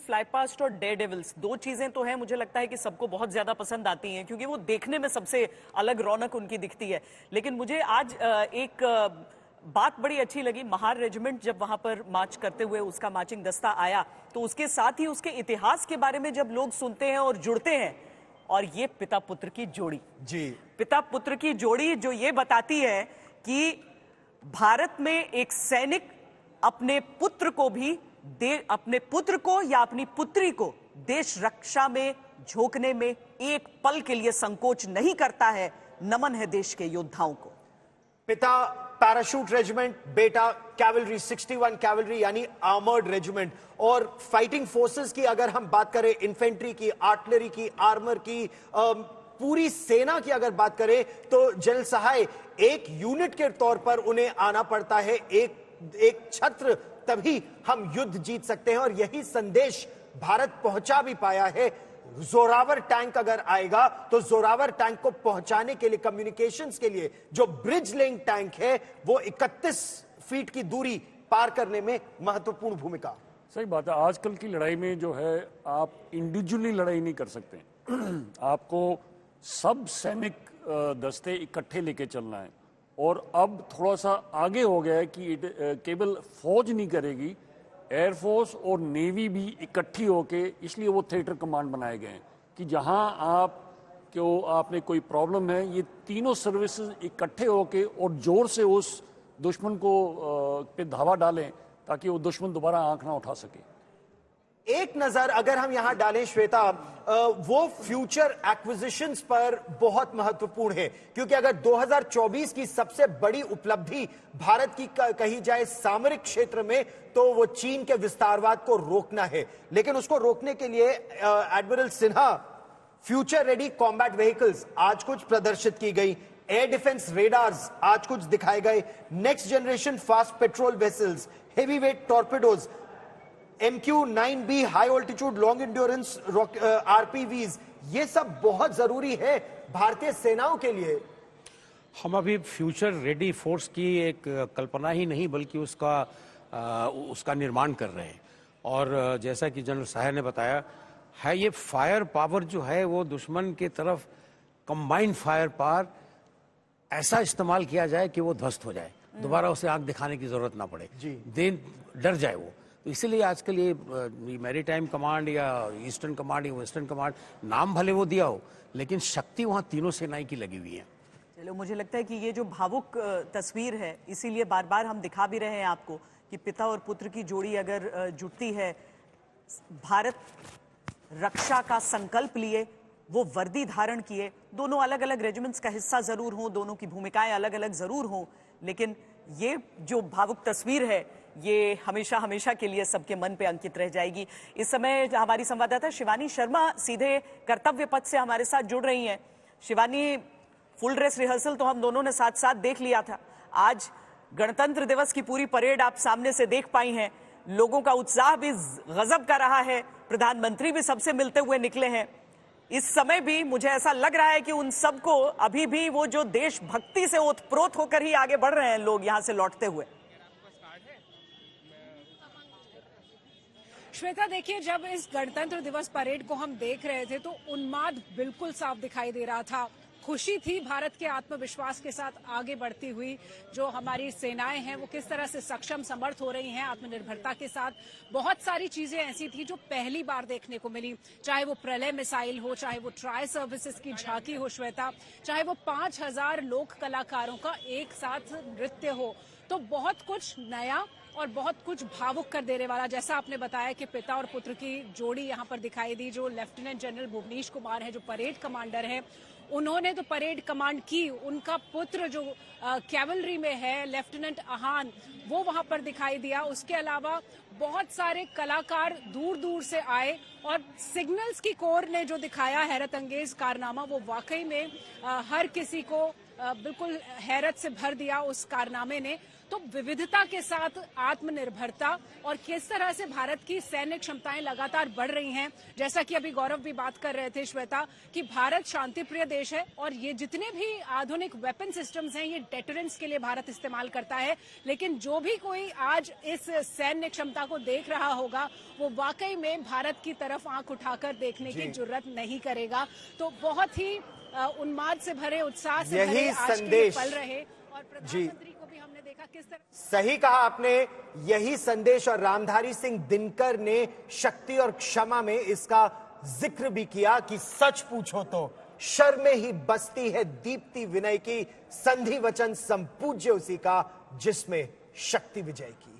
Fly past और dare devils, दो चीजें तो हैं मुझे लगता है कि सबको बहुत ज्यादा पसंद आती हैं क्योंकि वो देखने में सबसे अलग रौनक उनकी दिखती है। लेकिन मुझे आज एक बात बड़ी अच्छी लगी। महार रेजिमेंट जब वहां पर मार्च करते हुए उसका मार्चिंग दस्ता आया तो उसके साथ ही उसके इतिहास के बारे में जब लोग सुनते हैं और जुड़ते हैं, और ये पिता पुत्र की जोड़ी, जी पिता पुत्र की जोड़ी जो ये बताती है कि भारत में एक सैनिक अपने पुत्र को भी अपने पुत्र को या अपनी पुत्री को देश रक्षा में झोंकने में एक पल के लिए संकोच नहीं करता है। नमन है देश के योद्धाओं को। पिता पैराशूट रेजिमेंट, बेटा कैवलरी 61 कैवलरी यानी आर्मर्ड रेजिमेंट। और फाइटिंग फोर्सेस की अगर हम बात करें, इन्फेंट्री की, आर्टिलरी की, आर्मर की, पूरी सेना की अगर बात करें तो जनरल सहाय एक यूनिट के तौर पर उन्हें आना पड़ता है। एक छत्र, तभी हम युद्ध जीत सकते हैं और यही संदेश भारत पहुंचा भी पाया है। जोरावर टैंक अगर आएगा तो जोरावर टैंक को पहुंचाने के लिए, कम्युनिकेशंस के लिए जो ब्रिज लेइंग टैंक है वो 31 फीट की दूरी पार करने में महत्वपूर्ण भूमिका। सही बात है। आजकल की लड़ाई में जो है आप इंडिविजुअली लड़ाई नहीं कर सकते आपको सब सैनिक दस्ते इकट्ठे लेके चलना है। और अब थोड़ा सा आगे हो गया है कि केवल फौज नहीं करेगी, एयरफोर्स और नेवी भी इकट्ठी होके, इसलिए वो थिएटर कमांड बनाए गए हैं कि जहां आपने कोई प्रॉब्लम है, ये तीनों सर्विसेज इकट्ठे होके और जोर से उस दुश्मन को पे धावा डालें ताकि वो दुश्मन दोबारा आंख ना उठा सके। एक नजर अगर हम यहां डालें श्वेता, वो फ्यूचर एक्विजिशंस पर बहुत महत्वपूर्ण है क्योंकि अगर 2024 की सबसे बड़ी उपलब्धि भारत की कही जाए सामरिक क्षेत्र में तो वो चीन के विस्तारवाद को रोकना है। लेकिन उसको रोकने के लिए admiral Sinha future ready combat vehicles आज कुछ प्रदर्शित की गई, एयर डिफेंस रेडार्स आज कुछ दिखाए गए, next generation fast patrol vessels, heavy weight torpedoes, MQ-9B high altitude long endurance RPVs, ये सब बहुत जरूरी है भारतीय सेनाओं के लिए। हम अभी फ्यूचर रेडी फोर्स की एक कल्पना ही नहीं बल्कि उसका निर्माण कर रहे हैं। और जैसा कि जनरल साहब ने बताया है, ये फायर पावर जो है वो दुश्मन की तरफ कंबाइंड फायर पावर ऐसा इस्तेमाल किया जाए कि वो ध्वस्त हो जाए, दोबारा उसे आंख दिखाने की जरूरत ना पड़े, डर जाए वो। तो इसीलिए आजकल ये मैरीटाइम कमांड या ईस्टर्न कमांड या वेस्टर्न कमांड, नाम भले वो दिया हो लेकिन शक्ति वहां तीनों सेनाएं की लगी हुई है। चलो, मुझे लगता है कि ये जो भावुक तस्वीर है इसीलिए बार बार हम दिखा भी रहे हैं आपको कि पिता और पुत्र की जोड़ी अगर जुटती है, भारत रक्षा का संकल्प लिए, वो वर्दी धारण किए, दोनों अलग अलग रेजिमेंट्स का हिस्सा जरूर हों, दोनों की भूमिकाएं अलग अलग जरूर हों, लेकिन ये जो भावुक तस्वीर है ये हमेशा हमेशा के लिए सबके मन पे अंकित रह जाएगी। इस समय हमारी संवाददाता शिवानी शर्मा सीधे कर्तव्य पथ से हमारे साथ जुड़ रही हैं। शिवानी, फुल ड्रेस रिहर्सल तो हम दोनों ने साथ साथ देख लिया था, आज गणतंत्र दिवस की पूरी परेड आप सामने से देख पाई हैं, लोगों का उत्साह भी गजब का रहा है, प्रधानमंत्री भी सबसे मिलते हुए निकले हैं। इस समय भी मुझे ऐसा लग रहा है कि उन सबको अभी भी वो जो देशभक्ति से ओतप्रोत होकर ही आगे बढ़ रहे हैं लोग यहां से लौटते हुए। श्वेता, देखिए, जब इस गणतंत्र दिवस परेड को हम देख रहे थे तो उन्माद बिल्कुल साफ दिखाई दे रहा था। खुशी थी भारत के आत्मविश्वास के साथ आगे बढ़ती हुई, जो हमारी सेनाएं हैं वो किस तरह से सक्षम समर्थ हो रही हैं आत्मनिर्भरता के साथ। बहुत सारी चीजें ऐसी थी जो पहली बार देखने को मिली, चाहे वो प्रलय मिसाइल हो, चाहे वो ट्राई सर्विसेज की झांकी हो श्वेता, चाहे वो 5000 लोक कलाकारों का एक साथ नृत्य हो, तो बहुत कुछ नया और बहुत कुछ भावुक कर देने वाला। जैसा आपने बताया कि पिता और पुत्र की जोड़ी यहाँ पर दिखाई दी, जो लेफ्टिनेंट जनरल भुवनेश कुमार है जो परेड कमांडर है, उन्होंने तो परेड कमांड की, उनका पुत्र जो कैवलरी में है लेफ्टिनेंट आहान, वो वहां पर दिखाई दिया। उसके अलावा बहुत सारे कलाकार दूर दूर से आए और सिग्नल्स की कोर ने जो दिखाया हैरत अंगेज कारनामा, वो वाकई में हर किसी को बिल्कुल हैरत से भर दिया उस कारनामे ने। तो विविधता के साथ आत्मनिर्भरता और किस तरह से भारत की सैन्य क्षमताएं लगातार बढ़ रही हैं। जैसा कि अभी गौरव भी बात कर रहे थे श्वेता, कि भारत शांति प्रिय देश है और ये जितने भी आधुनिक वेपन सिस्टम्स हैं ये डेटरेंस के लिए भारत इस्तेमाल करता है। लेकिन जो भी कोई आज इस सैन्य क्षमता को देख रहा होगा वो वाकई में भारत की तरफ आंख उठाकर देखने की जुर्रत नहीं करेगा। तो बहुत ही उन्माद से भरे, उत्साह से भरे आज के ये पल रहे और प्रधानमंत्री को भी हमने देखा किस तरह। सही कहा आपने, यही संदेश। और रामधारी सिंह दिनकर ने शक्ति और क्षमा में इसका जिक्र भी किया कि सच पूछो तो शर में ही बसती है दीप्ति विनय की, संधि वचन संपूज्य उसी का जिसमें शक्ति विजय की।